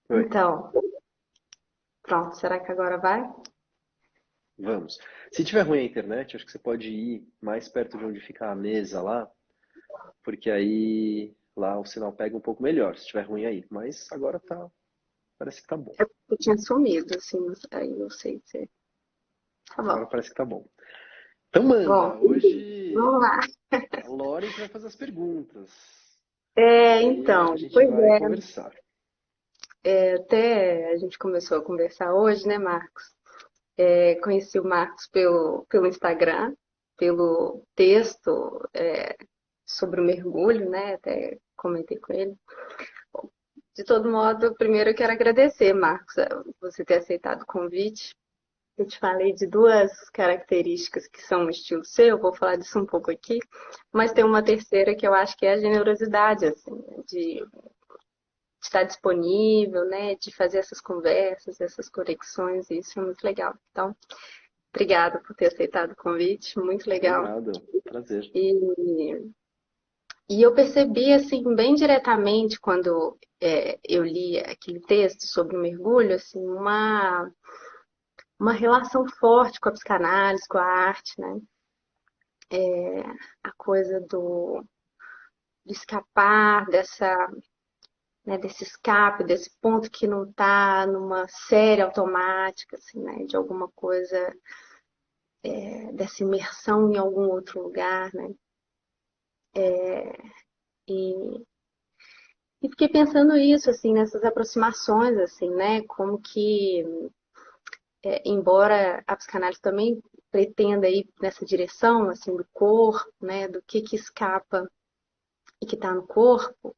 Oi, Então, pronto, será que agora vai? vamos. Se tiver ruim a internet, acho que você pode ir mais perto de onde fica a mesa lá, porque aí lá o sinal pega um pouco melhor, se tiver ruim aí. Mas agora tá, parece que tá bom. Eu tinha sumido, assim, aí não sei se. Tá Agora bom. parece que tá bom. Então Bom, manda, hoje vamos lá. a Lauren que vai fazer as perguntas. É, E a então, gente pois vai conversar. até a gente começou a conversar hoje, né, Marcos? Conheci o Marcos pelo Instagram, pelo texto, sobre o mergulho, né? Até comentei com ele. De todo modo, primeiro eu quero agradecer, Marcos, você ter aceitado o convite. Eu te falei de duas características que são um estilo seu, vou falar disso um pouco aqui, mas tem uma terceira que eu acho que é a generosidade, assim, né, de estar disponível, né, de fazer essas conversas, essas conexões, e isso é muito legal. Então, obrigada por ter aceitado o convite, muito De legal. nada, prazer. E, e eu percebi, assim, bem diretamente quando eu li aquele texto sobre o mergulho, assim, uma relação forte com a psicanálise, com a arte, né? A coisa do escapar desse escape, desse ponto que não está numa série automática, assim, né? De alguma coisa, dessa imersão em algum outro lugar, né? E, e fiquei pensando isso, assim, nessas aproximações, assim, né? Como que, embora a psicanálise também pretenda ir nessa direção, assim, do corpo, né? Do que escapa e que está no corpo,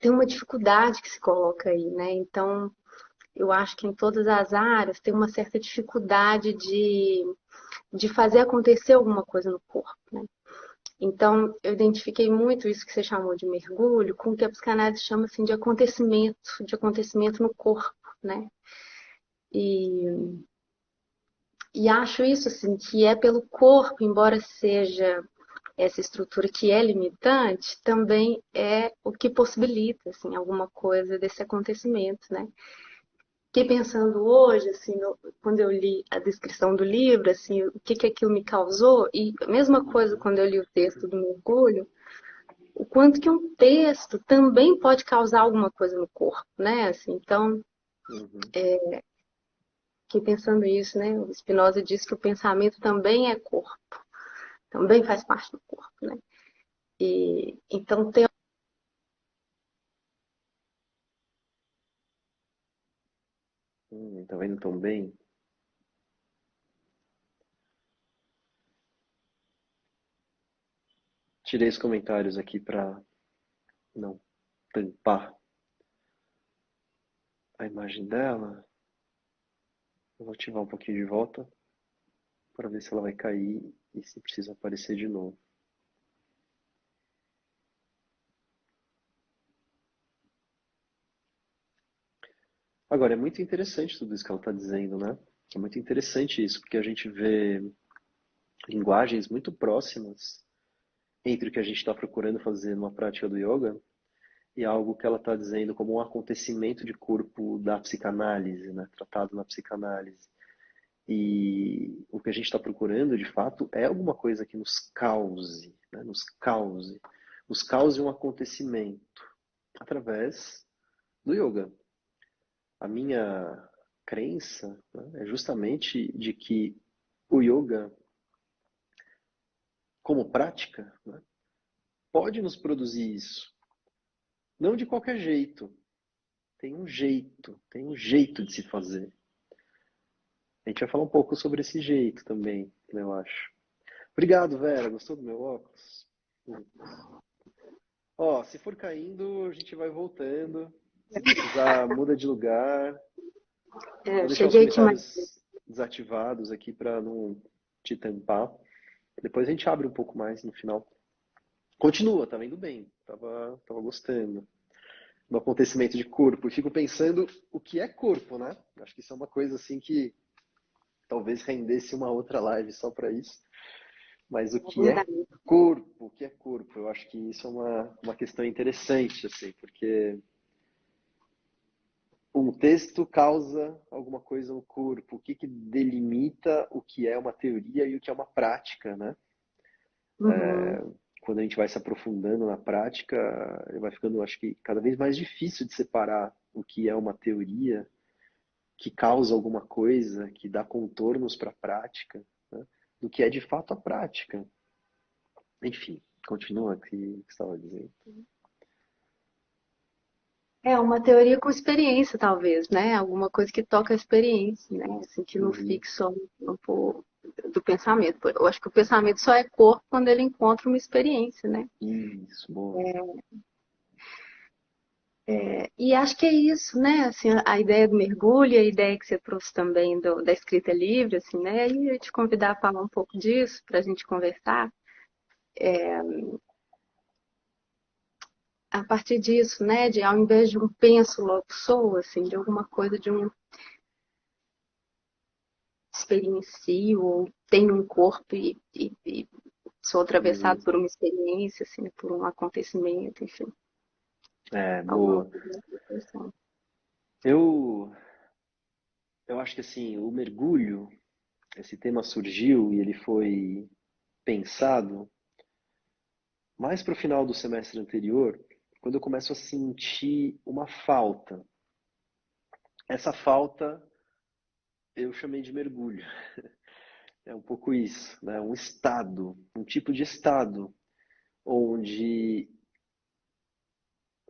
tem uma dificuldade que se coloca aí, né? Então, eu acho que em todas as áreas tem uma certa dificuldade de fazer acontecer alguma coisa no corpo, né? Então, eu identifiquei muito isso que você chamou de mergulho com o que a psicanálise chama assim de acontecimento no corpo, né? E, e acho isso assim que é pelo corpo, embora seja essa estrutura que é limitante, também é o que possibilita assim alguma coisa desse acontecimento, né? Fiquei pensando hoje, assim, quando eu li a descrição do livro, assim, o que que aquilo me causou, e a mesma coisa Uhum, quando eu li o texto do mergulho, o quanto que um texto também pode causar alguma coisa no corpo, né? Assim, então, uhum. fiquei pensando isso, né? O Spinoza diz que o pensamento também é corpo, também faz parte do corpo, né? E então tem. Tá vendo tão bem? Tirei os comentários aqui pra não tampar a imagem dela. Eu vou ativar um pouquinho de volta para ver se ela vai cair e se precisa aparecer de novo. Agora, é muito interessante tudo isso que ela está dizendo, né? É muito interessante isso, porque a gente vê linguagens muito próximas entre o que a gente está procurando fazer numa prática do yoga e algo que ela está dizendo como um acontecimento de corpo da psicanálise, né? Tratado na psicanálise. E o que a gente está procurando, de fato, é alguma coisa que nos cause, né? Nos cause um acontecimento através do yoga. A minha crença, né, é justamente de que o yoga, como prática, né, pode nos produzir isso. Não de qualquer jeito. Tem um jeito de se fazer. A gente vai falar um pouco sobre esse jeito também, eu acho. Obrigado, Vera. Gostou do meu óculos? Ó, se for caindo, a gente vai voltando. Se precisar, muda de lugar. Vou Eu deixar os cheguei aqui mais. comentários desativados aqui para não te tampar. Depois a gente abre um pouco mais no final. Continua, tá vendo bem. Tava gostando do acontecimento de corpo. E fico pensando o que é corpo, né? Acho que isso é uma coisa assim que talvez rendesse uma outra live só para isso. Mas o É que é verdade. corpo? O que é corpo? Eu acho que isso é uma questão interessante, assim, porque um texto causa alguma coisa no corpo, o que que delimita o que é uma teoria e o que é uma prática, né? Uhum. Quando a gente vai se aprofundando na prática, vai ficando, acho que, cada vez mais difícil de separar o que é uma teoria que causa alguma coisa, que dá contornos para a prática, né? Do que é de fato a prática. Enfim, continua aqui o que você estava dizendo. É uma teoria com experiência, talvez, né? Alguma coisa que toca a experiência, né? Assim, que não Uhum. fique só do pensamento. Eu acho que o pensamento só é corpo quando ele encontra uma experiência, né? Isso, boa. E acho que é isso, né? Assim, a ideia do mergulho, a ideia que você trouxe também da escrita livre, assim, né? E eu te convidar a falar um pouco disso para a gente conversar. A partir disso, né? De ao invés de um penso, logo sou, assim, de alguma coisa de um experiencio ou tenho um corpo e sou atravessado Uhum. por uma experiência, assim, por um acontecimento, enfim, É, alguma boa. coisa nessa direção. Eu, eu acho que assim, o mergulho, esse tema surgiu e ele foi pensado mais para o final do semestre anterior, quando eu começo a sentir uma falta. Essa falta eu chamei de mergulho. É um pouco isso, né? Um estado, um tipo de estado onde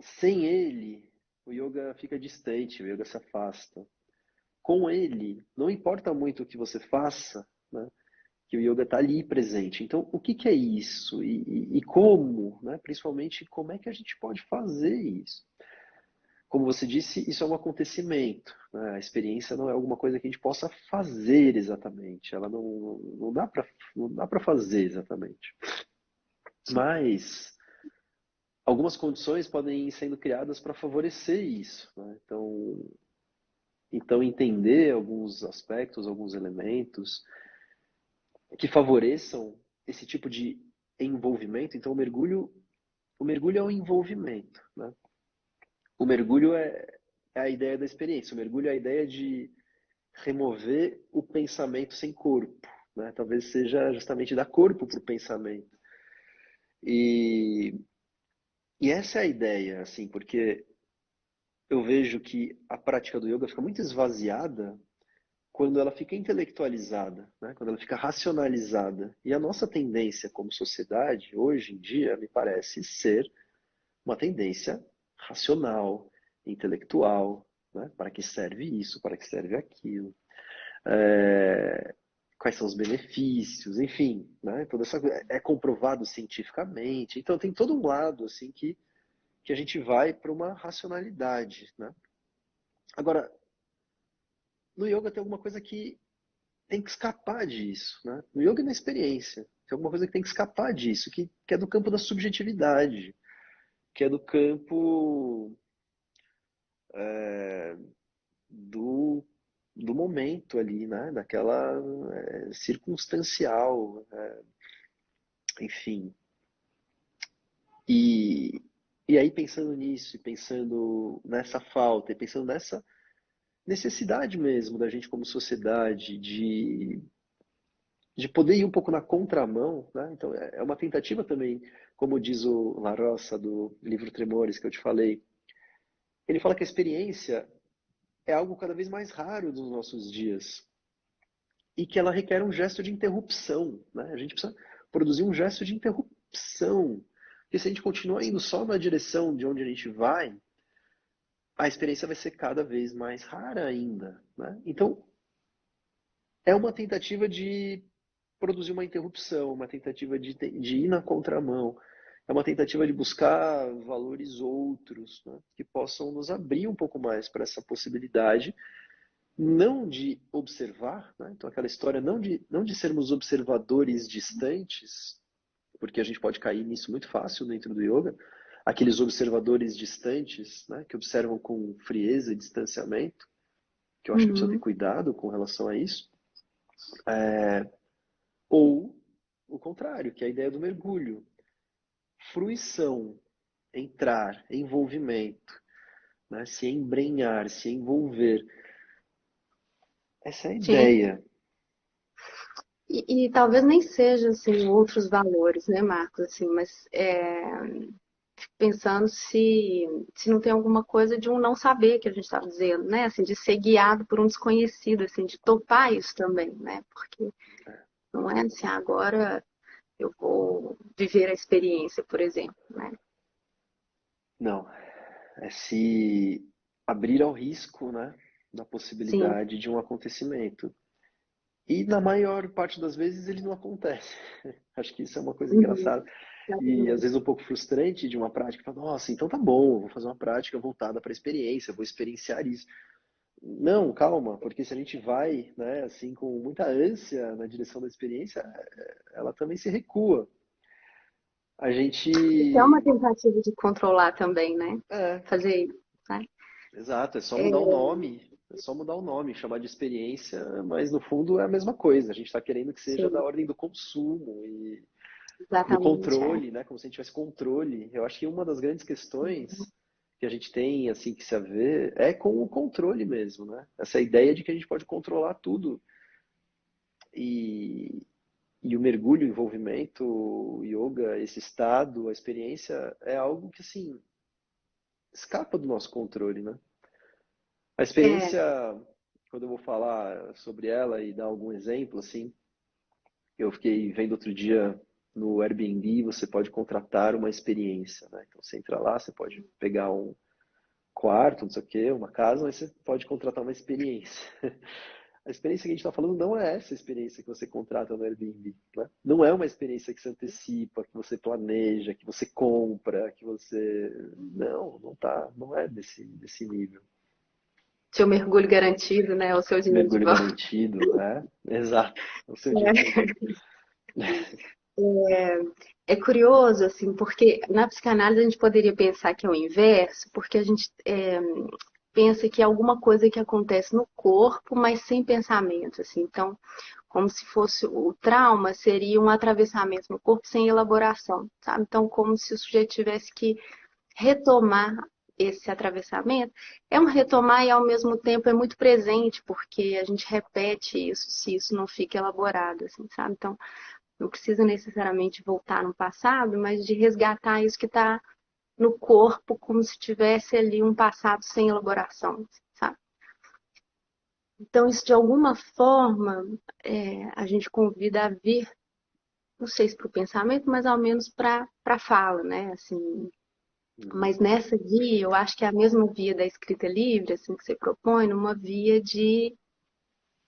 sem ele o yoga fica distante, o yoga se afasta. Com ele, não importa muito o que você faça, né? Que o yoga está ali presente. Então, o que que é isso? E como, né? Principalmente, como é que a gente pode fazer isso? Como você disse, isso é um acontecimento, né? A experiência não é alguma coisa que a gente possa fazer exatamente. Ela não dá para fazer exatamente. Mas algumas condições podem ir sendo criadas para favorecer isso, né? Então entender alguns aspectos, alguns elementos que favoreçam esse tipo de envolvimento. Então o mergulho é um envolvimento, né? O mergulho é a ideia da experiência. O mergulho é a ideia de remover o pensamento sem corpo, né? Talvez seja justamente dar corpo para o pensamento. E, e essa é a ideia, assim, porque eu vejo que a prática do yoga fica muito esvaziada quando ela fica intelectualizada, né? Quando ela fica racionalizada. E a nossa tendência como sociedade, hoje em dia, me parece ser uma tendência racional, intelectual, né? Para que serve isso, para que serve aquilo, é, quais são os benefícios, enfim, né? Toda essa é comprovado cientificamente. Então tem todo um lado assim que a gente vai para uma racionalidade, né? Agora, no yoga tem alguma coisa que tem que escapar disso, né? No yoga e na experiência. Tem alguma coisa que tem que escapar disso, que é do campo da subjetividade, que é do campo do, do momento ali, né? Daquela circunstancial, enfim. E, e aí pensando nisso, e pensando nessa falta, e pensando nessa necessidade mesmo da gente como sociedade de poder ir um pouco na contramão, né? Então é uma tentativa também, como diz o La Roça do livro Tremores que eu te falei. Ele fala que a experiência é algo cada vez mais raro nos nossos dias e que ela requer um gesto de interrupção, né? A gente precisa produzir um gesto de interrupção, porque se a gente continuar indo só na direção de onde a gente vai, a experiência vai ser cada vez mais rara ainda, né? Então é uma tentativa de produzir uma interrupção, uma tentativa de ir na contramão, é uma tentativa de buscar valores outros, né, que possam nos abrir um pouco mais para essa possibilidade, não de observar, né, então aquela história não de sermos observadores distantes, porque a gente pode cair nisso muito fácil dentro do yoga, aqueles observadores distantes, né, que observam com frieza e distanciamento, que eu acho que precisa ter Uhum. cuidado com relação a isso, ou o contrário, que é a ideia do mergulho. Fruição, entrar, envolvimento. né? Se embrenhar, se envolver. Essa é a Sim. ideia. E talvez nem seja assim outros valores, né, Marcos? Assim, mas fico pensando se não tem alguma coisa de um não saber que a gente estava dizendo, né? Assim, de ser guiado por um desconhecido, assim, de topar isso também, né? Porque não é assim, agora eu vou viver a experiência, por exemplo, né? Não, é se abrir ao risco, né, da Sim. possibilidade de um acontecimento. E na maior parte das vezes ele não acontece. Acho que isso é uma coisa Uhum. engraçada. E às vezes Exatamente. um pouco frustrante de uma prática. Fala, nossa, então tá bom, eu vou fazer uma prática voltada para a experiência, eu vou experienciar isso. Não, calma, porque se a gente vai, né, assim, com muita ânsia na direção da experiência, ela também se recua. A Isso é uma gente. tentativa de controlar também, né? É, Fazer isso, né? exato, é só mudar o É, nome. É só mudar o nome, chamar de experiência, mas no fundo é a mesma coisa. A gente está querendo que seja da sim, ordem do consumo e do exatamente. É. controle, né? Como se a gente tivesse controle. Eu acho que uma das grandes questões que a gente tem, assim, que se haver, é com o controle mesmo, né? Essa ideia de que a gente pode controlar tudo. E, e o mergulho, o envolvimento, o yoga, esse estado, a experiência, é algo que, assim, escapa do nosso controle, né? A É, experiência, quando eu vou falar sobre ela e dar algum exemplo, assim, eu fiquei vendo outro dia no Airbnb, você pode contratar uma experiência, né? Então você entra lá, você pode pegar um quarto, não sei o quê, uma casa, mas você pode contratar uma experiência. A experiência que a gente está falando não é essa experiência que você contrata no Airbnb, né? Não é uma experiência que se antecipa, que você planeja, que você compra, que você... Não, não tá, não é desse nível. seu mergulho garantido, né? O seu dinheiro de Mergulho volta. garantido, é, exato, é o seu dinheiro. É curioso, assim, porque na psicanálise a gente poderia pensar que é o inverso, porque a gente pensa que é alguma coisa que acontece no corpo, mas sem pensamento, assim. Então, como se fosse o trauma seria um atravessamento no corpo sem elaboração, sabe? Então, como se o sujeito tivesse que retomar esse atravessamento. É um retomar e ao mesmo tempo é muito presente, porque a gente repete isso, se isso não fica elaborado, assim, sabe? Então, não precisa necessariamente voltar no passado, mas de resgatar isso que está no corpo, como se tivesse ali um passado sem elaboração, sabe? Então, isso de alguma forma a gente convida a vir, não sei se para o pensamento, mas ao menos para a fala, né? Assim, Uhum. mas nessa via, eu acho que é a mesma via da escrita livre, assim, que você propõe, numa via de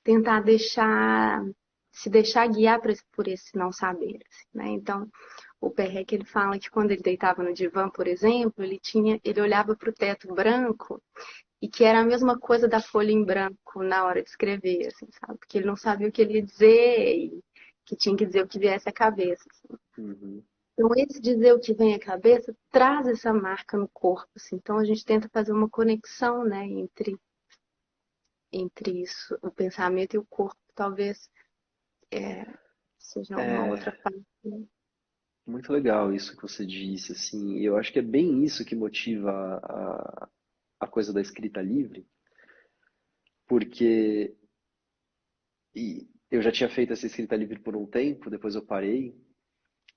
tentar se deixar guiar por esse não saber, assim, né? Então, o Perrec, ele fala que quando ele deitava no divã, por exemplo, ele olhava para o teto branco e que era a mesma coisa da folha em branco na hora de escrever, assim, sabe? Porque ele não sabia o que ele ia dizer e que tinha que dizer o que viesse à cabeça, assim. Uhum. Então, esse dizer o que vem à cabeça traz essa marca no corpo, assim. Então, a gente tenta fazer uma conexão, né, entre isso, o pensamento e o corpo, talvez seja uma outra É parte, né? muito legal isso que você disse, assim, e eu acho que é bem isso que motiva a coisa da escrita livre, porque eu já tinha feito essa escrita livre por um tempo, depois eu parei,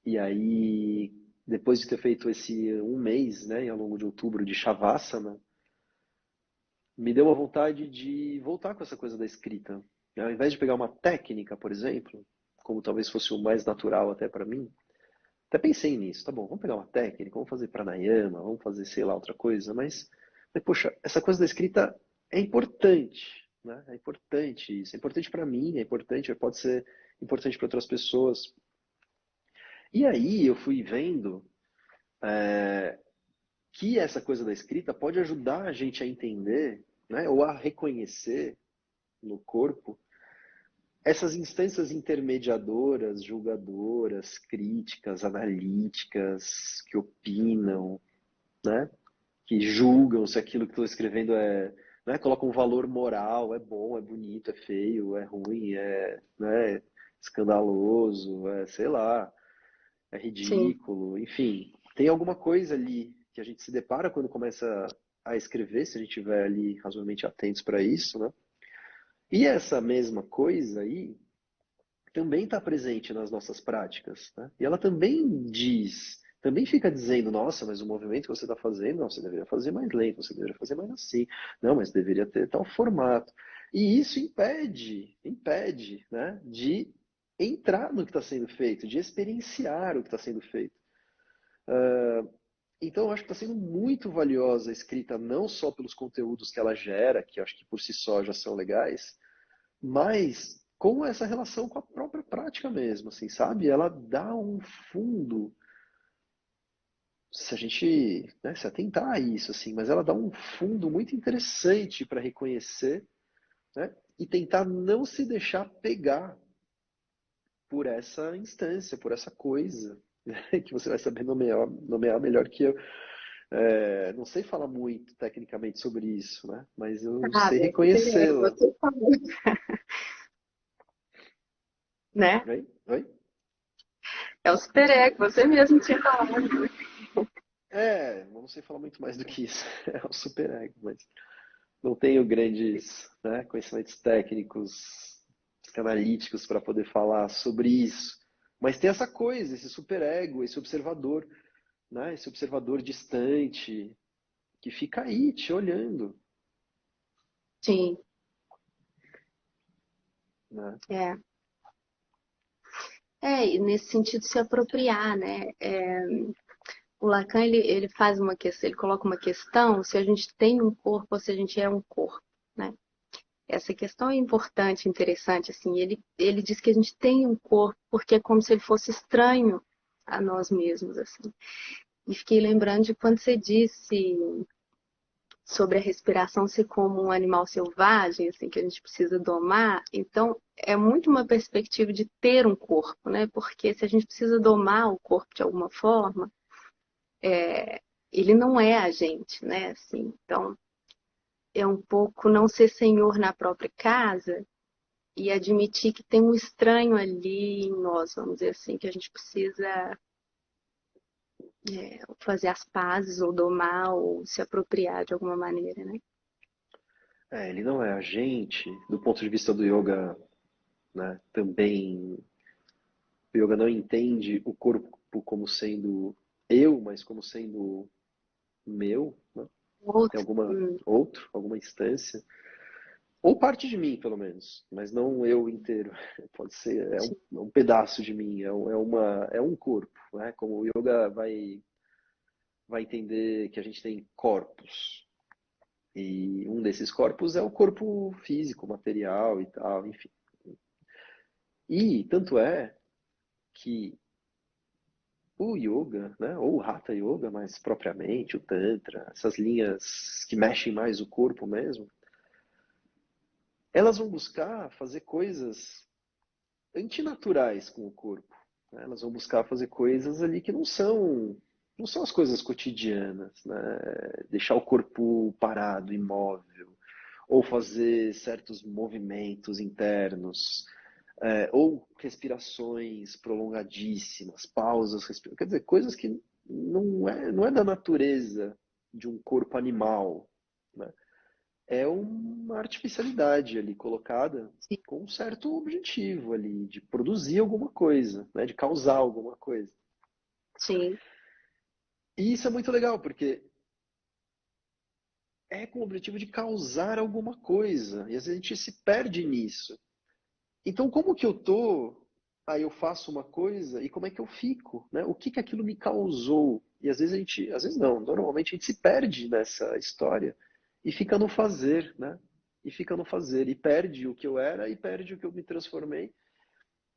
e aí, depois de ter feito esse um mês, né, ao longo de outubro, de Shavasana, me deu uma vontade de voltar com essa coisa da escrita. Ao invés de pegar uma técnica, por exemplo, como talvez fosse o mais natural até para mim, até pensei nisso, tá bom, vamos pegar uma técnica, vamos fazer pranayama, vamos fazer sei lá outra coisa, mas poxa, essa coisa da escrita é importante, né? É importante isso, é importante para mim, é importante, pode ser importante para outras pessoas. E aí eu fui vendo que essa coisa da escrita pode ajudar a gente a entender, né, ou a reconhecer no corpo essas instâncias intermediadoras, julgadoras, críticas, analíticas, que opinam, né? Que julgam se aquilo que estou escrevendo né? Colocam um valor moral, é bom, é bonito, é feio, é ruim, né? Escandaloso, sei lá, é Sim, ridículo, enfim. Tem alguma coisa ali que a gente se depara quando começa a escrever, se a gente estiver ali razoavelmente atentos para isso, né? E essa mesma coisa aí também está presente nas nossas práticas, né? E ela também diz, também fica dizendo, nossa, mas o movimento que você está fazendo, não, você deveria fazer mais lento, você deveria fazer mais assim, não, mas deveria ter tal formato. E isso impede, né, de entrar no que está sendo feito, de experienciar o que está sendo feito. Então, eu acho que está sendo muito valiosa a escrita, não só pelos conteúdos que ela gera, que eu acho que por si só já são legais, mas com essa relação com a própria prática mesmo, assim, sabe? Ela dá um fundo, se a gente, né, se atentar a isso, assim, mas ela dá um fundo muito interessante para reconhecer, né, e tentar não se deixar pegar por essa instância, por essa coisa, né, que você vai saber nomear melhor que eu. Não sei falar muito tecnicamente sobre isso, né? Mas eu Ah, sei é super ego, reconhecê-la. você falou, né? Oi? Oi? É o super ego, você mesmo tinha falado. Não sei falar muito mais do que isso. É o super ego, mas não tenho grandes, né, conhecimentos técnicos, analíticos para poder falar sobre isso. Mas tem essa coisa, esse super ego, esse observador, né, esse observador distante, que fica aí te olhando, Sim, né? é. E nesse sentido se apropriar, né? O Lacan, ele faz uma questão, ele coloca uma questão se a gente tem um corpo ou se a gente é um corpo, né? Essa questão é importante, interessante, assim. Ele diz que a gente tem um corpo porque é como se ele fosse estranho a nós mesmos, assim. E fiquei lembrando de quando você disse sobre a respiração ser como um animal selvagem, assim, que a gente precisa domar. Então, é muito uma perspectiva de ter um corpo, né? Porque se a gente precisa domar o corpo de alguma forma, ele não é a gente, né? Assim, então, é um pouco não ser senhor na própria casa e admitir que tem um estranho ali em nós, vamos dizer assim, que a gente precisa fazer as pazes ou domar ou se apropriar de alguma maneira, né? Ele não é a gente, do ponto de vista do yoga, né? Também o yoga não entende o corpo como sendo eu, mas como sendo meu, né? Tem Outro, alguma instância, ou parte de mim, pelo menos, mas não eu inteiro. Pode ser, é um pedaço de mim, é um corpo, né? Como o yoga vai entender que a gente tem corpos. E um desses corpos é o corpo físico, material e tal, enfim. E tanto é que o yoga, né, ou o Hatha Yoga mais propriamente, o Tantra, essas linhas que mexem mais o corpo mesmo, elas vão buscar fazer coisas antinaturais com o corpo, né? Elas vão buscar fazer coisas ali que não são as coisas cotidianas, né? Deixar o corpo parado, imóvel, ou fazer certos movimentos internos, ou respirações prolongadíssimas, pausas, quer dizer, coisas que não é da natureza de um corpo animal, né? É uma artificialidade ali colocada sim, com um certo objetivo ali de produzir alguma coisa, né? De causar alguma coisa. sim, E isso é muito legal, porque é com o objetivo de causar alguma coisa, e às vezes a gente se perde nisso. Então, como que eu tô? Aí eu faço uma coisa e como é que eu fico, né? O que que aquilo me causou? E às vezes não, normalmente a gente se perde nessa história e fica no fazer, né? E fica no fazer e perde o que eu era e perde o que eu me transformei.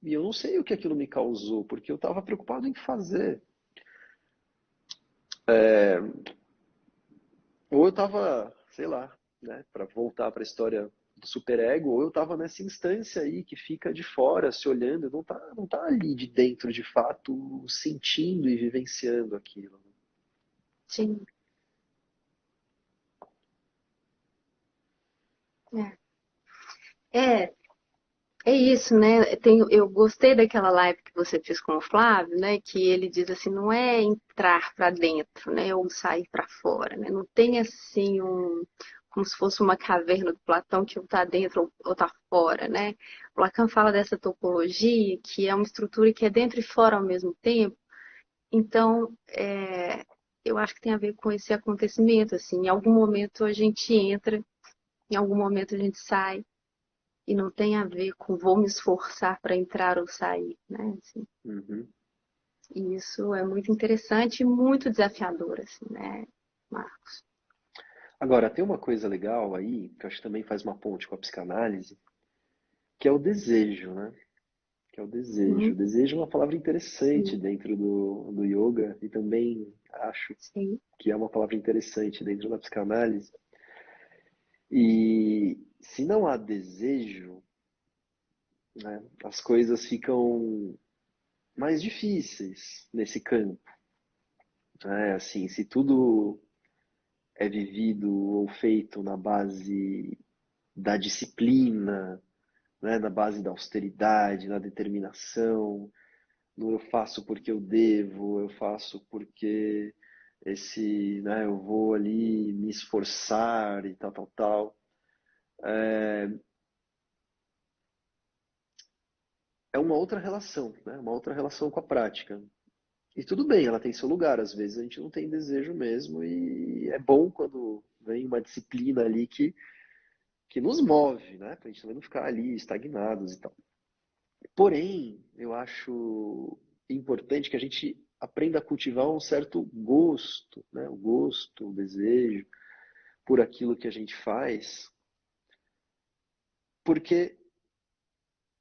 E eu não sei o que aquilo me causou, porque eu estava preocupado em fazer. Ou eu estava, sei lá, né, para voltar para a história do superego, ou eu estava nessa instância aí que fica de fora, se olhando, não tá ali de dentro, de fato, sentindo e vivenciando aquilo. sim. É. É, É isso, né? Eu gostei daquela live que você fez com o Flávio, né? Que ele diz assim, não é entrar para dentro, né? Ou sair para fora, né? Não tem assim como se fosse uma caverna do Platão que ou tá dentro ou tá fora, né? O Lacan fala dessa topologia que é uma estrutura que é dentro e fora ao mesmo tempo. Então, eu acho que tem a ver com esse acontecimento, assim. Em algum momento a gente entra, em algum momento a gente sai. E não tem a ver com vou me esforçar para entrar ou sair, né? Assim, Uhum. e isso é muito interessante e muito desafiador, assim, né, Marcos? Agora, tem uma coisa legal aí, que eu acho que também faz uma ponte com a psicanálise, que é o desejo, né? Que é o desejo. Uhum, O desejo é uma palavra interessante sim, dentro do yoga e também acho sim, que é uma palavra interessante dentro da psicanálise. E se não há desejo, né, as coisas ficam mais difíceis nesse campo, né? Assim, se tudo é vivido ou feito na base da disciplina, né, na base da austeridade, na determinação, no eu faço porque eu devo, eu faço porque né, eu vou ali me esforçar e tal, tal, tal. É uma outra relação, né? Uma outra relação com a prática. E tudo bem, ela tem seu lugar. Às vezes a gente não tem desejo mesmo e é bom quando vem uma disciplina ali que nos move, né? Pra gente também não ficar ali estagnados e tal. Porém, eu acho importante que a gente aprenda a cultivar um certo gosto, né? O gosto, o desejo por aquilo que a gente faz, porque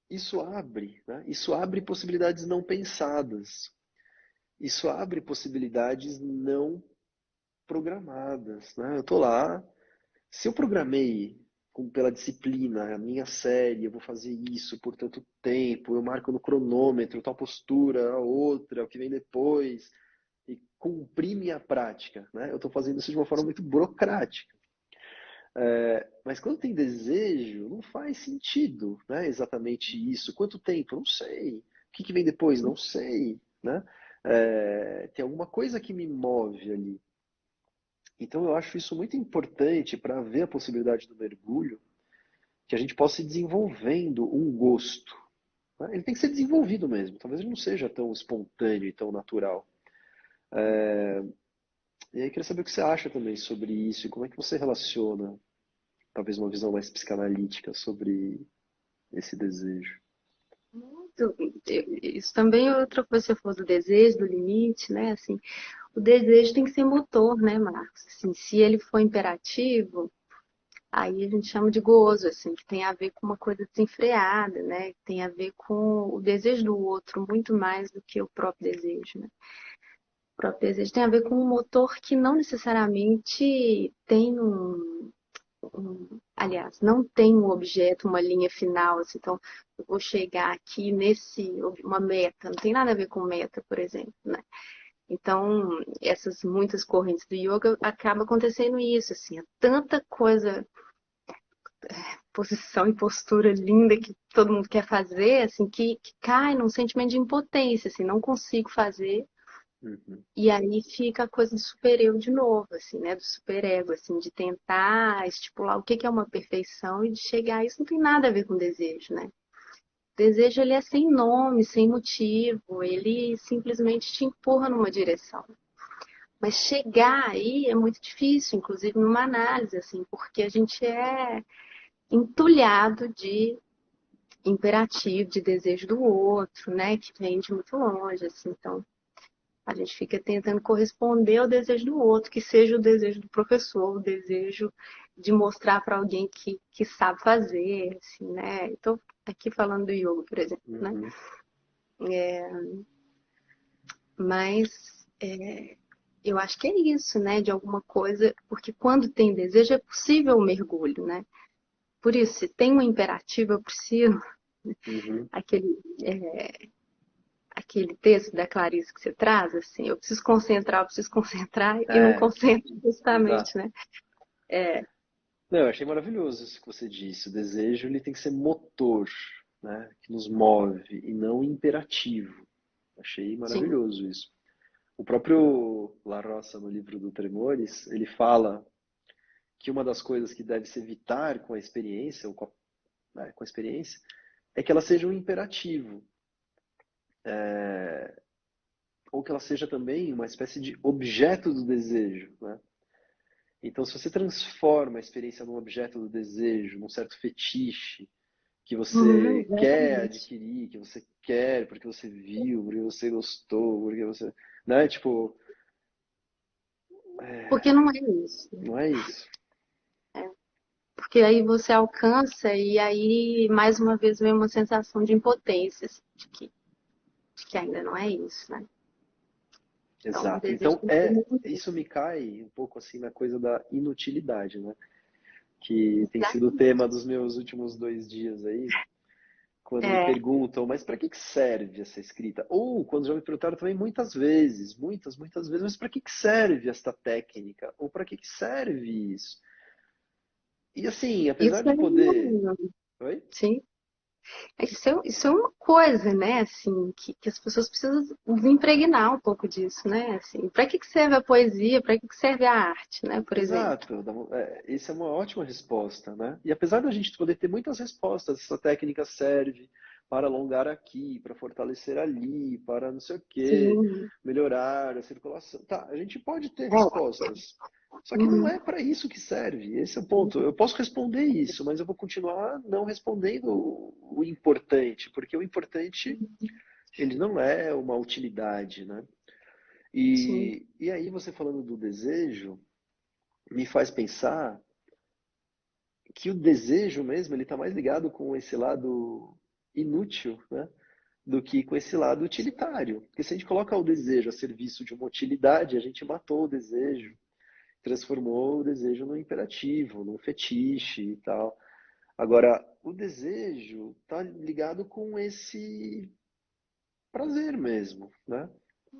isso abre, né? Isso abre possibilidades não pensadas. Isso abre possibilidades não programadas, né? Eu tô lá, se eu programei pela disciplina, a minha série, eu vou fazer isso por tanto tempo, eu marco no cronômetro, tal postura, a outra, o que vem depois, e cumprir minha prática, né? Eu estou fazendo isso de uma forma muito burocrática. Mas quando tem desejo, não faz sentido, né? Exatamente isso. Quanto tempo? Não sei. O que vem depois? Não sei, né? Tem alguma coisa que me move ali. Então eu acho isso muito importante para ver a possibilidade do mergulho, que a gente possa ir desenvolvendo um gosto, né? Ele tem que ser desenvolvido mesmo. Talvez ele não seja tão espontâneo e tão natural. E aí eu queria saber o que você acha também sobre isso e como é que você relaciona, talvez uma visão mais psicanalítica sobre esse desejo. muito. Isso também é outra coisa que você falou do desejo, do limite, né? Assim, o desejo tem que ser motor, né, Marcos? Assim, se ele for imperativo, aí a gente chama de gozo, assim, que tem a ver com uma coisa desenfreada, né? Que tem a ver com o desejo do outro muito mais do que o próprio desejo, né? O próprio desejo tem a ver com um motor que não necessariamente tem aliás, não tem um objeto, uma linha final, assim, então eu vou chegar aqui uma meta, não tem nada a ver com meta, por exemplo, né? Então, essas muitas correntes do yoga acaba acontecendo isso, assim, é tanta coisa, posição e postura linda que todo mundo quer fazer, assim, que cai num sentimento de impotência, assim, não consigo fazer. Uhum, E aí fica a coisa do supereu de novo, assim, né? Do superego, assim, de tentar estipular o que que é uma perfeição e de chegar a isso não tem nada a ver com desejo, né? O desejo, ele é sem nome, sem motivo, ele simplesmente te empurra numa direção. Mas chegar aí é muito difícil, inclusive numa análise, assim, porque a gente é entulhado de imperativo, de desejo do outro, né? Que vem de muito longe, assim, então a gente fica tentando corresponder ao desejo do outro, que seja o desejo do professor, o desejo de mostrar para alguém que sabe fazer, assim, né? Estou aqui falando do yoga, por exemplo, né? uhum. Mas eu acho que é isso, né? De alguma coisa, porque quando tem desejo é possível o mergulho, né? Por isso, se tem um imperativo, eu preciso, Uhum. aquele, aquele texto da Clarice que você traz, assim, eu preciso concentrar e não É, concentro justamente, exato. né? Não, eu achei maravilhoso isso que você disse. O desejo ele tem que ser motor, né? Que nos move e não imperativo. Achei sim. maravilhoso isso. O próprio La Roça, no livro do Tremores, ele fala que uma das coisas que deve se evitar com a experiência, ou com a experiência, é que ela seja um imperativo, ou que ela seja também uma espécie de objeto do desejo, né? Então, se você transforma a experiência num objeto do desejo, num certo fetiche que você quer Exatamente. adquirir, que você quer porque você viu, porque você gostou, porque você, né? Tipo, Porque não é isso, né? não é isso. Porque aí você alcança e aí, mais uma vez, vem uma sensação de impotência, assim, de que ainda não é isso, né? Então, o Exato. desejo Então, tem que ser muito. isso me cai um pouco assim na coisa da inutilidade, né? Que tem sido o Exatamente. tema dos meus últimos 2 dias aí, quando me É, perguntam, mas para que que serve essa escrita? Ou quando já me perguntaram também muitas vezes, muitas vezes, mas para que que serve esta técnica? Ou para que que serve isso? E assim, apesar isso de é, poder. Oi? sim. Isso é uma coisa, né, assim, que as pessoas precisam desimpregnar um pouco disso, né, assim, para que serve a poesia, para que serve a arte, né, por exemplo. Exato, essa é uma ótima resposta, né? E apesar da gente poder ter muitas respostas, essa técnica serve para alongar aqui, para fortalecer ali, para não sei o quê, Sim, melhorar a circulação. Tá, a gente pode ter é. respostas. Só que não Uhum. é para isso que serve. Esse é o ponto. Eu posso responder isso, mas eu vou continuar não respondendo o importante, porque o importante, ele não é uma utilidade, né? Sim, E aí você falando do desejo, me faz pensar que o desejo mesmo, ele está mais ligado com esse lado inútil, né? Do que com esse lado utilitário. Porque se a gente coloca o desejo a serviço de uma utilidade, a gente matou o desejo, transformou o desejo num imperativo, num fetiche e tal. Agora, o desejo está ligado com esse prazer mesmo, né?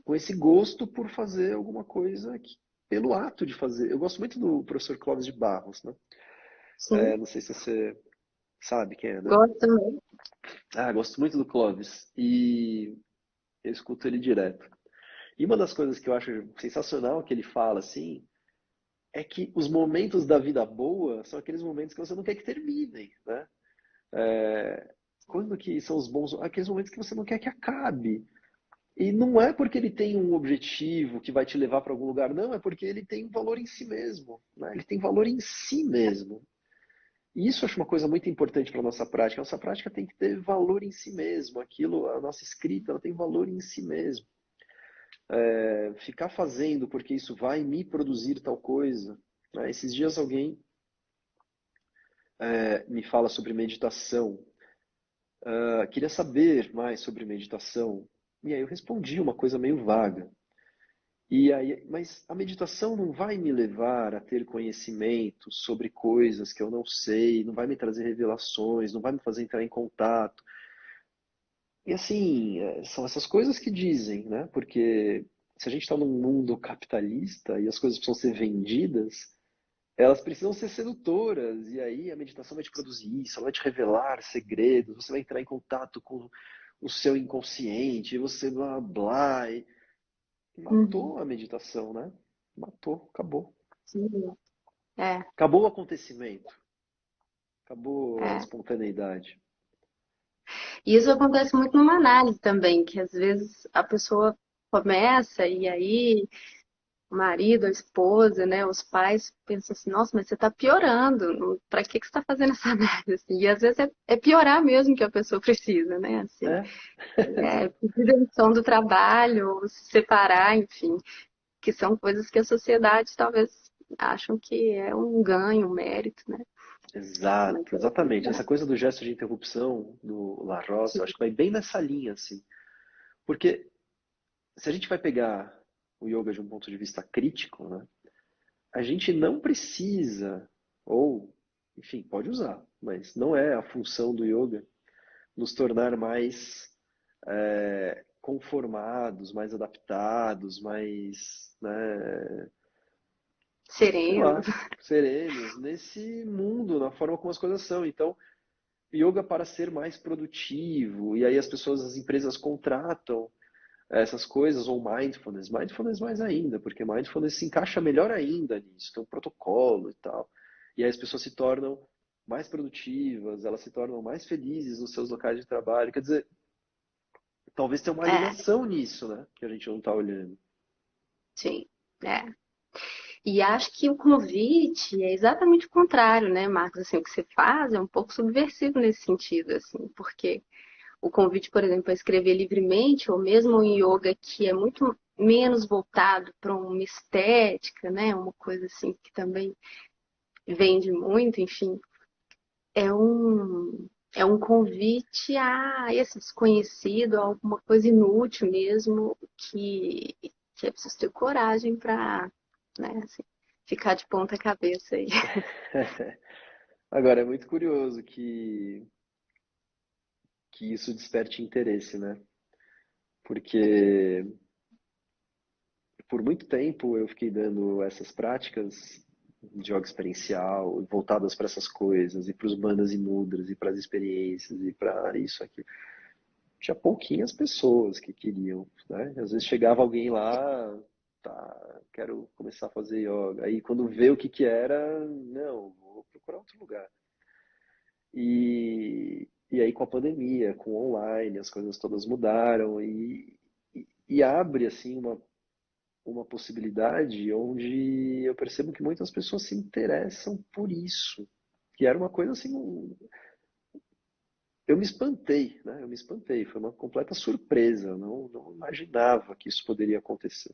Com esse gosto por fazer alguma coisa pelo ato de fazer. Eu gosto muito do professor Clóvis de Barros, né? sim, Não sei se você sabe quem é, né? gosto também. Gosto muito do Clóvis e eu escuto ele direto. E uma das coisas que eu acho sensacional que ele fala assim é que os momentos da vida boa são aqueles momentos que você não quer que terminem, né? Quando que são os bons? Aqueles momentos que você não quer que acabe. E não é porque ele tem um objetivo que vai te levar para algum lugar, não, é porque ele tem um valor em si mesmo, né? Ele tem valor em si mesmo. E isso eu acho uma coisa muito importante para a nossa prática. A nossa prática tem que ter valor em si mesmo. Aquilo, a nossa escrita, ela tem valor em si mesmo. Ficar fazendo porque isso vai me produzir tal coisa. Né? Esses dias alguém me fala sobre meditação. Queria saber mais sobre meditação. E aí eu respondi uma coisa meio vaga. E aí, mas a meditação não vai me levar a ter conhecimento sobre coisas que eu não sei, não vai me trazer revelações, não vai me fazer entrar em contato. E assim, são essas coisas que dizem, né? Porque se a gente está num mundo capitalista e as coisas precisam ser vendidas, elas precisam ser sedutoras. E aí a meditação vai te produzir isso, ela vai te revelar segredos, você vai entrar em contato com o seu inconsciente, e você blá blá. E Uhum. matou a meditação, né? Matou, acabou. Sim, é, Acabou o acontecimento, acabou a é. espontaneidade. E isso acontece muito numa análise também, que às vezes a pessoa começa e aí o marido, a esposa, né, os pais pensam assim, nossa, mas você está piorando, para que você está fazendo essa análise? Assim? E às vezes é piorar mesmo que a pessoa precisa, né? Assim, É, pedir demissão do trabalho, ou se separar, enfim, que são coisas que a sociedade talvez acham que é um ganho, um mérito, né? Mas exato, é exatamente. Essa verdade. coisa do gesto de interrupção do La Roça, eu acho que vai bem nessa linha, assim. Porque se a gente vai pegar o yoga de um ponto de vista crítico, né, a gente não precisa, ou, enfim, pode usar, mas não é a função do yoga nos tornar mais conformados, mais adaptados, mais, né, sei Sereno. lá, serenos nesse mundo, na forma como as coisas são. Então, yoga para ser mais produtivo, e aí as pessoas, as empresas contratam essas coisas, ou mindfulness. Mindfulness mais ainda, porque mindfulness se encaixa melhor ainda nisso, tem um protocolo e tal. E aí as pessoas se tornam mais produtivas, elas se tornam mais felizes nos seus locais de trabalho. Quer dizer, talvez tenha uma É, alienação nisso, né? Que a gente não está olhando. sim. É. E acho que o convite é exatamente o contrário, né, Marcos? Assim, o que você faz é um pouco subversivo nesse sentido, assim, porque o convite, por exemplo, a escrever livremente, ou mesmo um yoga que é muito menos voltado para uma estética, né, uma coisa assim que também vende muito, enfim, é um convite a esse desconhecido, a alguma coisa inútil mesmo, que é preciso ter coragem para, né, assim, ficar de ponta cabeça aí. Agora, é muito curioso que isso desperte interesse, né? Porque por muito tempo eu fiquei dando essas práticas de yoga experiencial, voltadas para essas coisas, e para os bandas e mudras, e para as experiências, e para isso aqui. Tinha pouquinhas pessoas que queriam, né? Às vezes chegava alguém lá, tá, quero começar a fazer yoga. Aí quando vê o que que era, não, vou procurar outro lugar. E aí com a pandemia, com o online, as coisas todas mudaram e abre assim uma possibilidade onde eu percebo que muitas pessoas se interessam por isso. Que era uma coisa assim, eu me espantei, né? Eu me espantei, foi uma completa surpresa, eu não imaginava que isso poderia acontecer.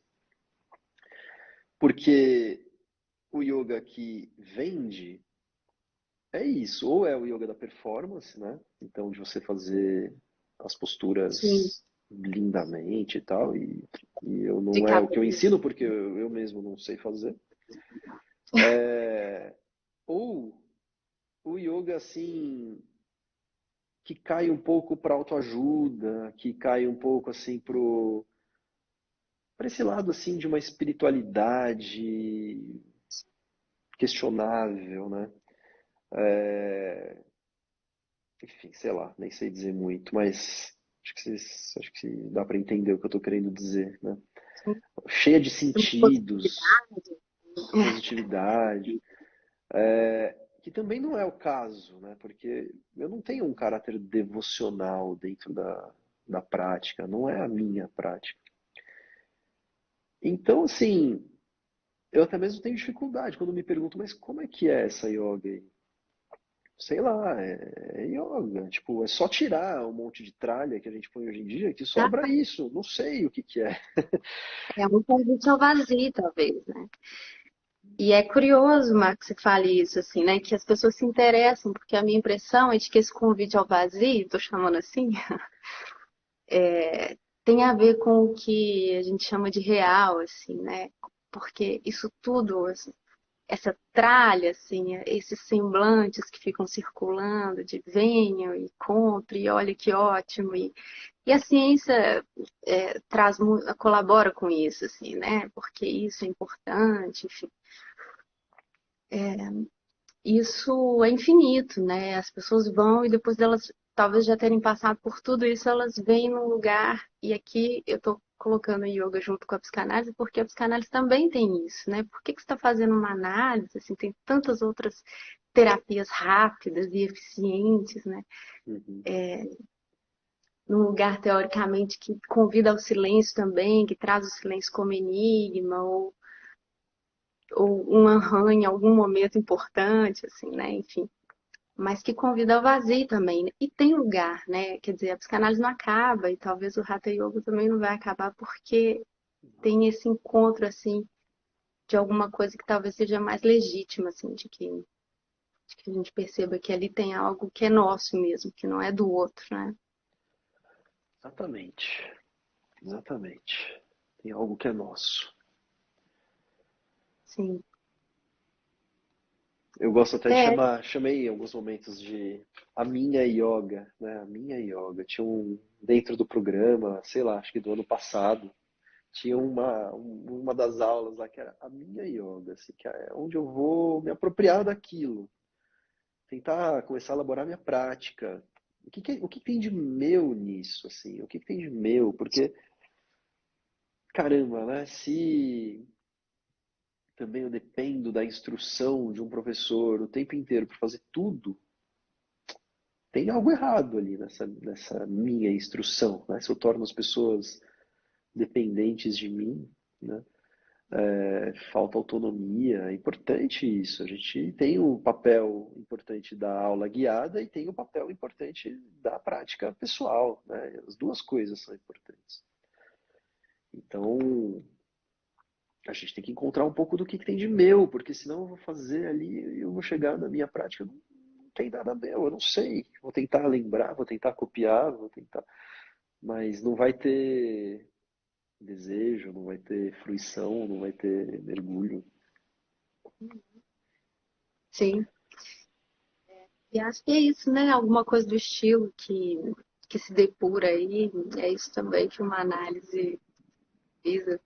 Porque o yoga que vende é isso, ou é o yoga da performance, né? Então, de você fazer as Sim, posturas lindamente e tal, e eu de não é o que eu cabeça. ensino porque eu mesmo não sei fazer. Ou o yoga assim que cai um pouco para autoajuda, que cai um pouco assim para esse lado assim de uma espiritualidade questionável, né? Enfim, sei lá, nem sei dizer muito, mas acho que dá para entender o que eu estou querendo dizer, né? Sim, Cheia de uma sentidos, possibilidade. positividade, que também não é o caso, né? Porque eu não tenho um caráter devocional dentro da prática, não é a minha prática. Então, assim, eu até mesmo tenho dificuldade quando me perguntam, mas como é que é essa yoga aí? Sei lá, é yoga. Tipo, é só tirar um monte de tralha que a gente põe hoje em dia que Tá? sobra isso. Não sei o que que é. É um convite ao vazio, talvez, né? E é curioso, Marcos, que você fale isso, assim, né? Que as pessoas se interessam, porque a minha impressão é de que esse convite ao vazio, tô chamando assim, tem a ver com o que a gente chama de real, assim, né? Porque isso tudo, assim, essa tralha, assim, esses semblantes que ficam circulando de venham e compre, e olha que ótimo, e a ciência colabora com isso, assim, né? Porque isso é importante, enfim. Isso é infinito, né? As pessoas vão e depois delas talvez já terem passado por tudo isso, elas vêm num lugar, e aqui eu estou colocando o yoga junto com a psicanálise, porque a psicanálise também tem isso, né? Por que que você está fazendo uma análise, assim, tem tantas outras terapias rápidas e eficientes, né? Uhum. Num lugar, teoricamente, que convida ao silêncio também, que traz o silêncio como enigma, ou um aham em algum momento importante, assim, né? Enfim. Mas que convida ao vazio também, né? E tem lugar, né? Quer dizer, a psicanálise não acaba e talvez o Hatha Yoga também não vai acabar porque tem esse encontro assim de alguma coisa que talvez seja mais legítima, assim, de que a gente perceba que ali tem algo que é nosso mesmo, que não é do outro, né? Exatamente. Exatamente. Tem algo que é nosso. Sim. Eu gosto até de É, chamei em alguns momentos de a minha yoga, né? A minha yoga. Tinha dentro do programa, sei lá, acho que do ano passado, tinha uma das aulas lá que era a minha yoga, assim, que é onde eu vou me apropriar daquilo. tentar começar a elaborar minha prática. O que tem de meu nisso, assim? O que tem de meu? Porque, caramba, né? Se também eu dependo da instrução de um professor o tempo inteiro para fazer tudo, tem algo errado ali nessa minha instrução, né? Se eu torno as pessoas dependentes de mim, né? Falta autonomia, é importante isso. A gente tem o papel importante da aula guiada e tem o papel importante da prática pessoal, né? As duas coisas são importantes. Então, a gente tem que encontrar um pouco do que tem de meu, porque senão eu vou fazer ali e eu vou chegar na minha prática, não tem nada meu, eu não sei. Vou tentar lembrar, vou tentar copiar, vou tentar, mas não vai ter desejo, não vai ter fruição, não vai ter mergulho. Sim. E acho que é isso, né? Alguma coisa do estilo que se depura aí. É isso também que uma análise visa.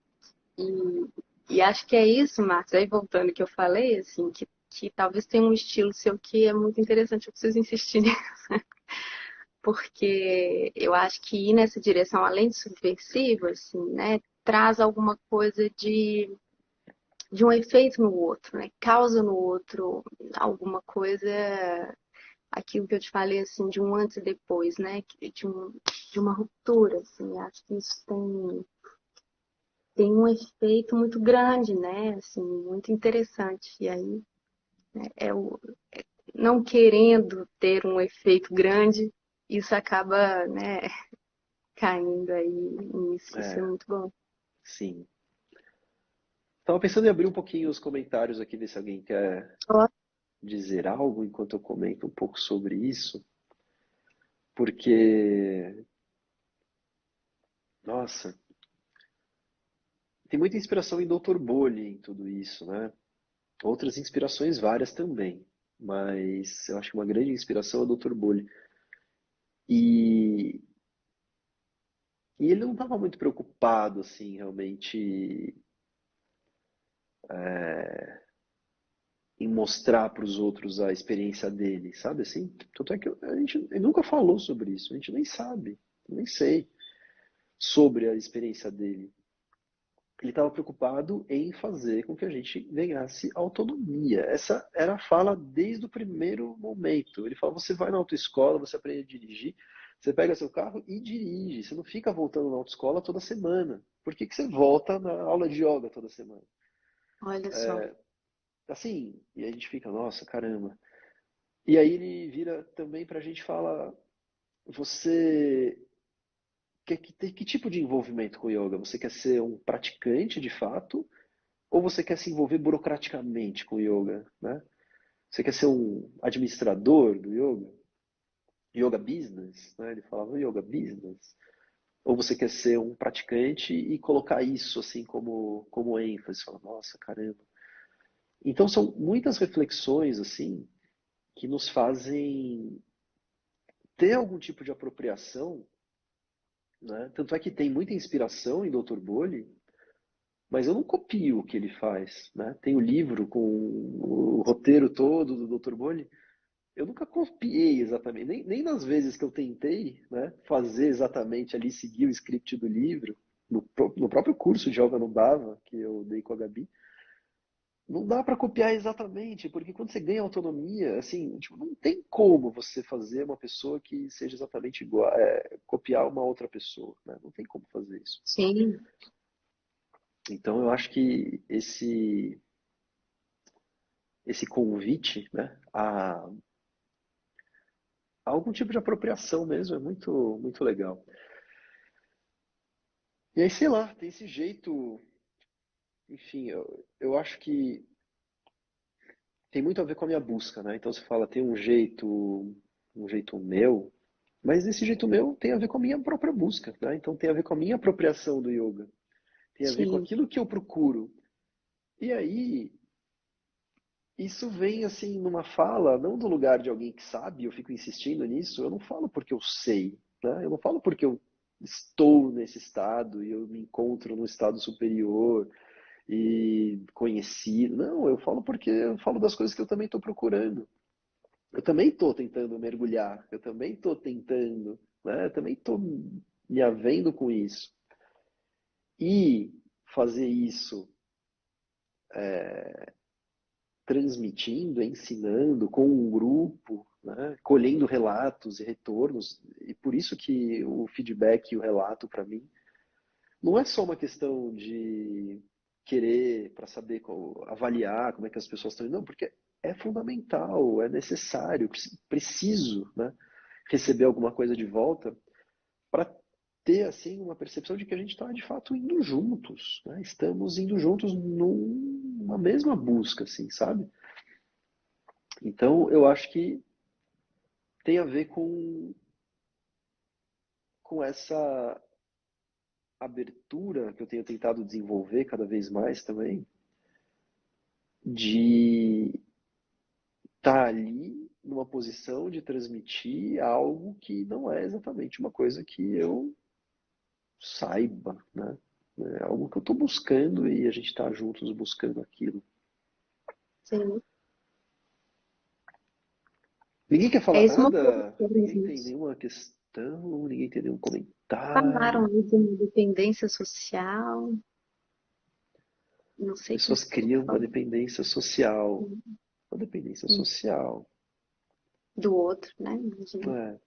E acho que é isso, Marcos. Aí voltando ao que eu falei, assim, que talvez tenha um estilo seu que é muito interessante. Eu preciso insistir nisso, porque eu acho que ir nessa direção, além de subversivo, assim, né? Traz alguma coisa de um efeito no outro, né? Causa no outro alguma coisa, aquilo que eu te falei, assim, de um antes e depois, né? De uma ruptura, assim. Acho que isso tem um efeito muito grande, né? Assim, muito interessante. E aí, né, não querendo ter um efeito grande, isso acaba, né, caindo aí nisso. Isso é É, muito bom. sim. Estava pensando em abrir um pouquinho os comentários aqui, ver se alguém quer Ó, dizer algo enquanto eu comento um pouco sobre isso, porque, nossa, tem muita inspiração em Dr. Boli em tudo isso, né? Outras inspirações várias também, mas eu acho que uma grande inspiração é o Dr. Boli. E, e ele não estava muito preocupado, assim, realmente em mostrar para os outros a experiência dele, sabe assim? Tanto é que ele nunca falou sobre isso, a gente nem sabe, nem sei sobre a experiência dele. Ele estava preocupado em fazer com que a gente ganhasse autonomia. Essa era a fala desde o primeiro momento. Ele fala: você vai na autoescola, você aprende a dirigir, você pega seu carro e dirige. Você não fica voltando na autoescola toda semana. Por que que você volta na aula de yoga toda semana? olha só. Assim, e a gente fica, nossa, caramba. E aí ele vira também pra gente e fala: você quer ter que tipo de envolvimento com o yoga? Você quer ser um praticante de fato? Ou você quer se envolver burocraticamente com o yoga, né? Você quer ser um administrador do yoga? Yoga business, né? Ele falava yoga business. Ou você quer ser um praticante e colocar isso assim como ênfase? Você fala, nossa, caramba. Então são muitas reflexões assim que nos fazem ter algum tipo de apropriação, né? Tanto é que tem muita inspiração em Dr. Boli, mas eu não copio o que ele faz, né? Tem o livro com o roteiro todo do Dr. Boli. Eu nunca copiei exatamente, nem nas vezes que eu tentei, né, fazer exatamente ali, seguir o script do livro, no próprio curso de yoga não dava, que eu dei com a Gabi, não dá para copiar exatamente, porque quando você ganha autonomia, assim, tipo, não tem como você fazer uma pessoa que seja exatamente igual, copiar uma outra pessoa, né? Não tem como fazer isso. Sim, Então eu acho que esse convite, né, a algum tipo de apropriação mesmo é muito legal. E aí, sei lá, tem esse jeito, enfim, eu acho que tem muito a ver com a minha busca, né? Então você fala, tem um jeito meu, mas esse jeito meu tem a ver com a minha própria busca, né? Então tem a ver com a minha apropriação do yoga, tem a ver com sim, aquilo que eu procuro. E aí, isso vem assim numa fala, não do lugar de alguém que sabe, eu fico insistindo nisso, eu não falo porque eu sei, né? Eu não falo porque eu estou nesse estado e eu me encontro num estado superior e conheci. Não, eu falo porque eu falo das coisas que eu também estou procurando. eu também estou tentando mergulhar, eu também estou tentando, né? Eu também estou me havendo com isso. E fazer isso transmitindo, ensinando com um grupo, né? Colhendo relatos e retornos. E por isso que o feedback e o relato, para mim, não é só uma questão de querer para saber, avaliar como é que as pessoas estão indo, não, porque é fundamental, é necessário, preciso, né, receber alguma coisa de volta para ter assim uma percepção de que a gente está de fato indo juntos, né? Estamos indo juntos numa mesma busca, assim, sabe? Então eu acho que tem a ver com essa abertura que eu tenho tentado desenvolver cada vez mais também, de estar ali numa posição de transmitir algo que não é exatamente uma coisa que eu saiba, né? É algo que eu estou buscando e a gente está juntos buscando aquilo. Sim. Ninguém quer É falar isso uma coisa nada? sobre Ninguém tem isso. nenhuma questão? Ninguém tem nenhum Falaram comentário? aí de uma dependência social. Não sei quem Pessoas que foi que criam uma falou. dependência social. Uma dependência Sim. social. Do outro, né? Imagina.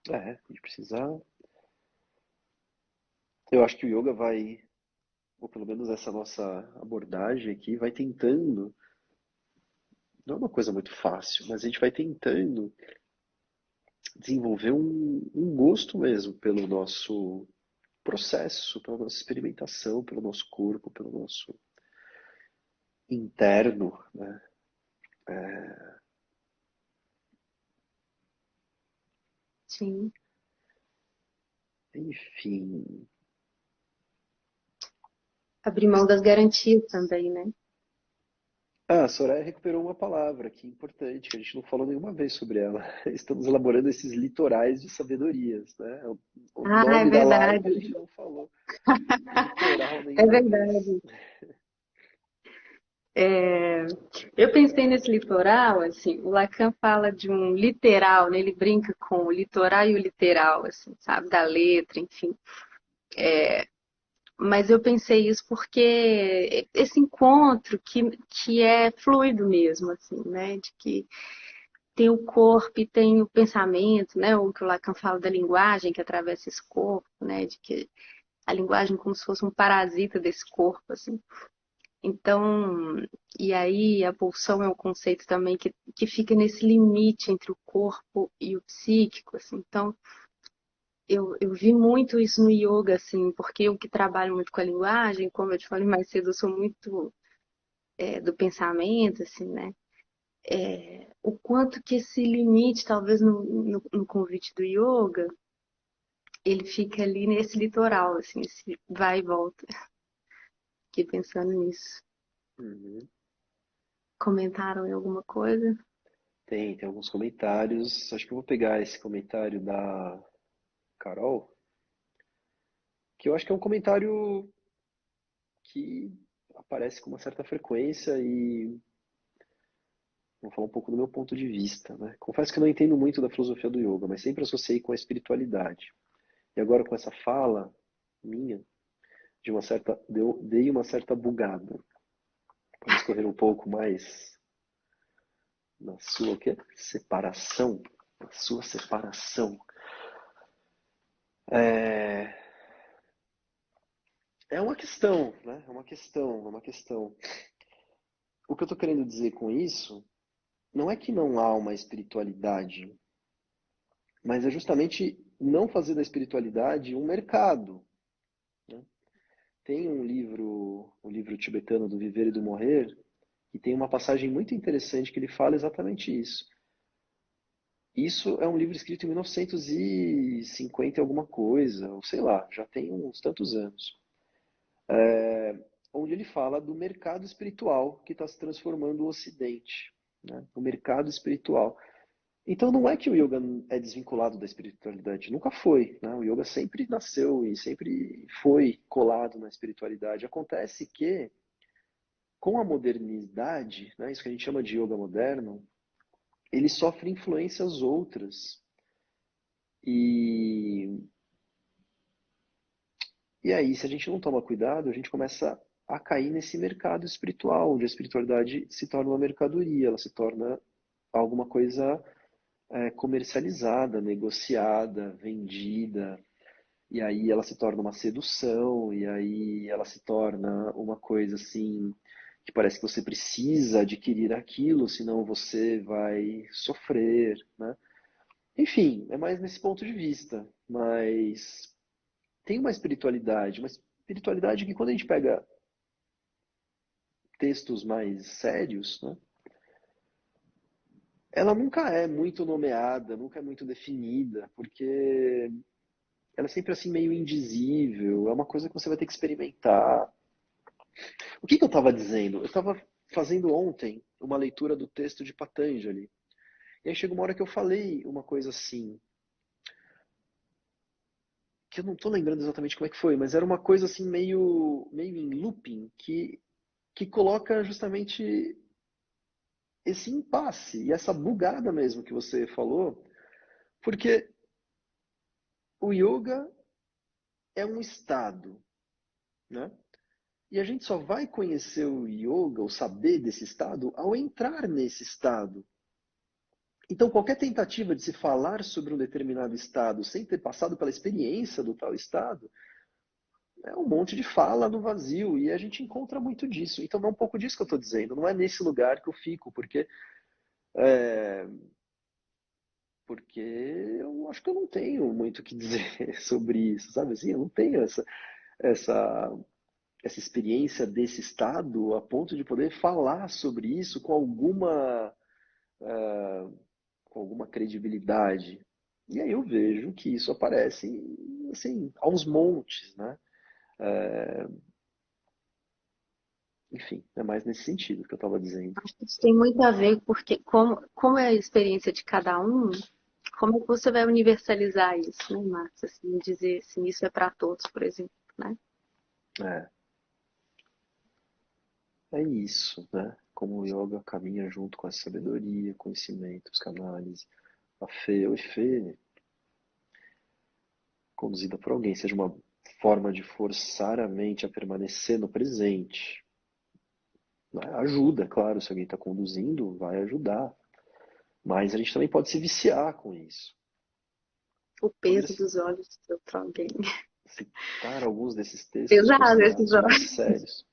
A gente precisa. Eu acho que o yoga vai, ou pelo menos essa nossa abordagem aqui, vai tentando. Não é uma coisa muito fácil, mas a gente vai tentando desenvolver um gosto mesmo pelo nosso processo, pela nossa experimentação, pelo nosso corpo, pelo nosso interno, né? Sim. Enfim. Abrir mão das garantias também, né? Ah, a Soraya recuperou uma palavra que é importante, que a gente não falou nenhuma vez sobre ela. Estamos elaborando esses litorais de sabedorias, né? O Ah, é nome da live a verdade. gente não falou. Litoral É nenhuma vez. verdade. É, eu pensei nesse litoral, assim, o Lacan fala de um literal, né? Ele brinca com o litoral e o literal, assim, sabe? Da letra, enfim. Mas eu pensei isso porque esse encontro que é fluido mesmo, assim, né? De que tem o corpo e tem o pensamento, né? O que o Lacan fala da linguagem que atravessa esse corpo, né? De que a linguagem como se fosse um parasita desse corpo, assim. Então, e aí a pulsão é um conceito também que fica nesse limite entre o corpo e o psíquico, assim. Então, eu vi muito isso no yoga, assim, porque eu que trabalho muito com a linguagem, como eu te falei mais cedo, eu sou muito do pensamento, assim, né? O quanto que esse limite, talvez no convite do yoga, ele fica ali nesse litoral, assim, esse vai e volta. Fiquei pensando nisso. Uhum. Comentaram em alguma coisa? Tem alguns comentários. Acho que eu vou pegar esse comentário da Carol, que eu acho que é um comentário que aparece com uma certa frequência e vou falar um pouco do meu ponto de vista, né? Confesso que eu não entendo muito da filosofia do yoga, mas sempre associei com a espiritualidade. E agora com essa fala minha, dei uma certa bugada. Para escorrer um pouco mais na sua o quê? Separação, na sua separação. É, é uma questão, né? É uma questão. O que eu estou querendo dizer com isso não é que não há uma espiritualidade, mas é justamente não fazer da espiritualidade um mercado, né? Tem um livro tibetano do Viver e do Morrer, que tem uma passagem muito interessante que ele fala exatamente isso. Isso é um livro escrito em 1950 e alguma coisa, ou sei lá, já tem uns tantos anos, onde ele fala do mercado espiritual que está se transformando o Ocidente, né? O mercado espiritual. Então não é que o yoga é desvinculado da espiritualidade, nunca foi, né? O yoga sempre nasceu e sempre foi colado na espiritualidade. Acontece que com a modernidade, né, isso que a gente chama de yoga moderno, ele sofre influências outras. E, e aí, se a gente não toma cuidado, a gente começa a cair nesse mercado espiritual, onde a espiritualidade se torna uma mercadoria, ela se torna alguma coisa comercializada, negociada, vendida, e aí ela se torna uma sedução, e aí ela se torna uma coisa assim que parece que você precisa adquirir aquilo, senão você vai sofrer, né? Enfim, é mais nesse ponto de vista, mas tem uma espiritualidade que quando a gente pega textos mais sérios, né, ela nunca é muito nomeada, nunca é muito definida, porque ela é sempre assim meio indizível, é uma coisa que você vai ter que experimentar. O que eu estava dizendo? Eu estava fazendo ontem uma leitura do texto de Patanjali. E aí chegou uma hora que eu falei uma coisa assim, que eu não estou lembrando exatamente como é que foi, mas era uma coisa assim meio em looping, que coloca justamente esse impasse e essa bugada mesmo que você falou, porque o yoga é um estado, né? E a gente só vai conhecer o yoga, ou saber desse estado, ao entrar nesse estado. Então, qualquer tentativa de se falar sobre um determinado estado sem ter passado pela experiência do tal estado é um monte de fala no vazio e a gente encontra muito disso. Então, é um pouco disso que eu estou dizendo. Não é nesse lugar que eu fico, é, porque eu acho que eu não tenho muito o que dizer sobre isso, sabe assim? Eu não tenho essa, essa experiência desse estado a ponto de poder falar sobre isso com alguma credibilidade. E aí eu vejo que isso aparece, assim, aos montes, né? Enfim, é mais nesse sentido que eu estava dizendo. Acho que isso tem muito a ver porque como é a experiência de cada um, como é que você vai universalizar isso, né, Marcos? Assim, dizer assim, isso é para todos, por exemplo, né? É, é isso, né? Como o yoga caminha junto com a sabedoria, conhecimento, psicanálise, a fé, ou fé, conduzida por alguém, seja uma forma de forçar a mente a permanecer no presente. Né? Ajuda, claro, se alguém está conduzindo, vai ajudar. Mas a gente também pode se viciar com isso. O Poderia peso dos olhos do outro alguém. citar alguns desses textos Pesado esses considerados mais olhos. sérios.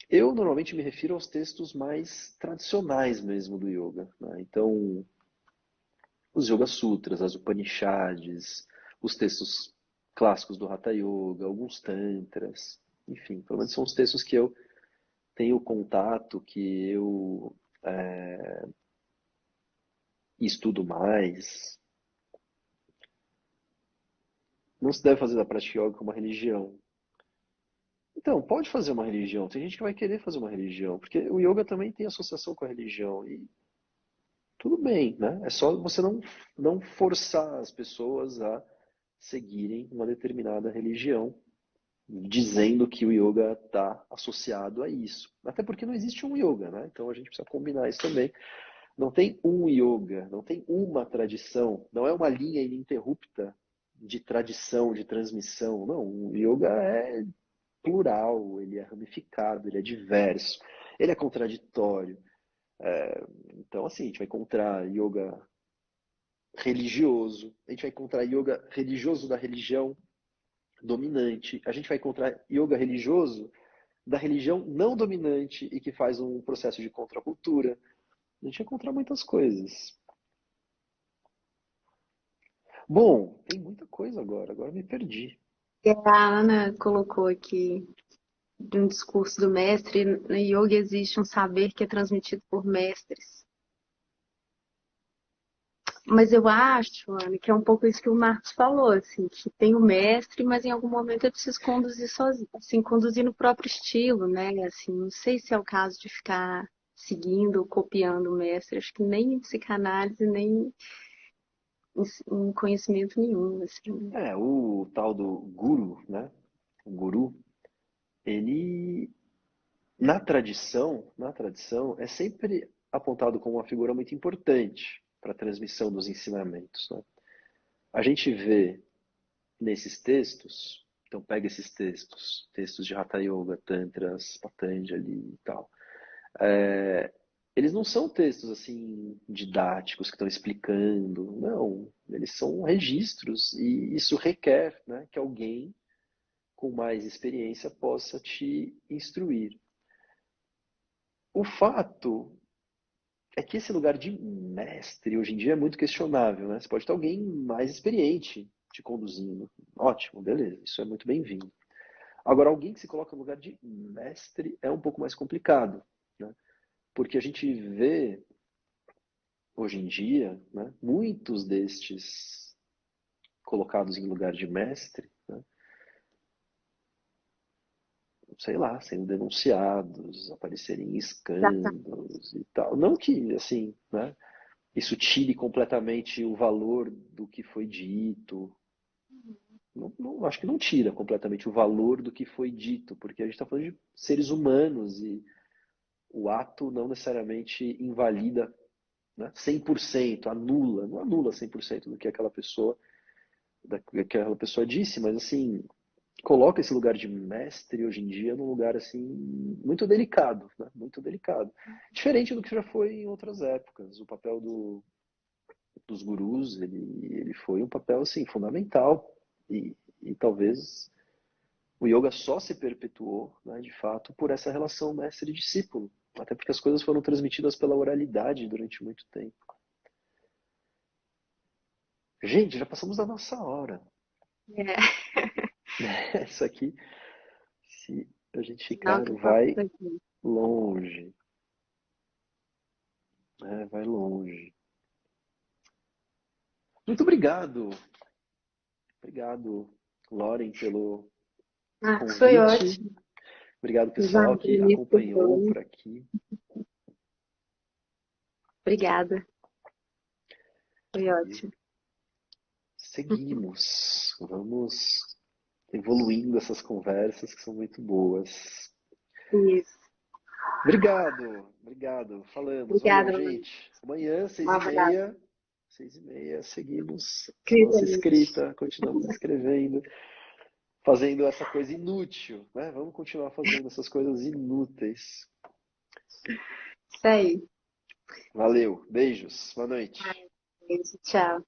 Eu normalmente me refiro aos textos mais tradicionais mesmo do yoga. Né? Então, os Yoga Sutras, as Upanishads, os textos clássicos do Hatha Yoga, alguns Tantras, enfim, pelo menos são os textos que eu tenho contato, que eu estudo mais. Não se deve fazer da prática yoga como uma religião. Então, pode fazer uma religião. Tem gente que vai querer fazer uma religião, porque o yoga também tem associação com a religião. E tudo bem, né? É só você não forçar as pessoas a seguirem uma determinada religião, dizendo que o yoga está associado a isso. Até porque não existe um yoga, né? Então a gente precisa combinar isso também. Não tem um yoga, não tem uma tradição, não é uma linha ininterrupta de tradição, de transmissão. Não, o yoga é plural, ele é ramificado, ele é diverso, ele é contraditório. Então, assim, a gente vai encontrar yoga religioso, a gente vai encontrar yoga religioso da religião dominante, a gente vai encontrar yoga religioso da religião não dominante e que faz um processo de contracultura. A gente vai encontrar muitas coisas. Bom, tem muita coisa agora me perdi. A Ana colocou aqui de um discurso do mestre, no yoga existe um saber que é transmitido por mestres. Mas eu acho, Ana, que é um pouco isso que o Marcos falou, assim, que tem o mestre, mas em algum momento é preciso conduzir sozinho, assim, conduzir no próprio estilo, né? Assim, não sei se é o caso de ficar seguindo ou copiando o mestre, acho que nem em psicanálise, nem em conhecimento nenhum, assim. É, o tal do guru, né? O guru, ele Na tradição é sempre apontado como uma figura muito importante para a transmissão dos ensinamentos, né? A gente vê nesses textos, então pega esses textos, textos de Hatha Yoga, Tantras, Patanjali e tal. É, eles não são textos assim didáticos que estão explicando, não. Eles são registros e isso requer, né, que alguém com mais experiência possa te instruir. O fato é que esse lugar de mestre hoje em dia é muito questionável, né? Você pode ter alguém mais experiente te conduzindo. Ótimo, beleza, isso é muito bem-vindo. Agora, alguém que se coloca no lugar de mestre é um pouco mais complicado, né? Porque a gente vê hoje em dia, né, muitos destes colocados em lugar de mestre, né, sei lá, sendo denunciados, aparecerem em Exatamente. escândalos e tal. Não que, assim, né, isso tire completamente o valor do que foi dito. Acho que não tira completamente o valor do que foi dito, porque a gente está falando de seres humanos e o ato não necessariamente invalida, né, 100%, anula, não anula 100% do que aquela pessoa disse, mas assim, coloca esse lugar de mestre hoje em dia num lugar assim muito delicado, né? Muito delicado. Diferente do que já foi em outras épocas. O papel dos gurus, ele foi um papel assim fundamental e talvez o yoga só se perpetuou, né, de fato, por essa relação mestre-discípulo. Até porque as coisas foram transmitidas pela oralidade durante muito tempo. Gente, já passamos da nossa hora. É, Isso aqui, se a gente não ficar, que posso vai fazer. longe. É, vai longe. Muito obrigado. Obrigado, Lauren, pelo Marcos, foi convite. ótimo. Obrigado, Já pessoal, que agradeço acompanhou foi. por aqui. Obrigada, foi E ótimo. seguimos. Vamos evoluindo essas conversas que são muito boas. Isso. Obrigado, obrigado. Falamos. Valeu, Obrigada, mãe. gente. Amanhã, Um seis e abraço. meia, 6h30, seguimos Escrita nossa ali. escrita, continuamos escrevendo, fazendo essa coisa inútil, né? Vamos continuar fazendo essas coisas inúteis. Isso aí. Valeu, beijos, boa noite. Beijo, tchau.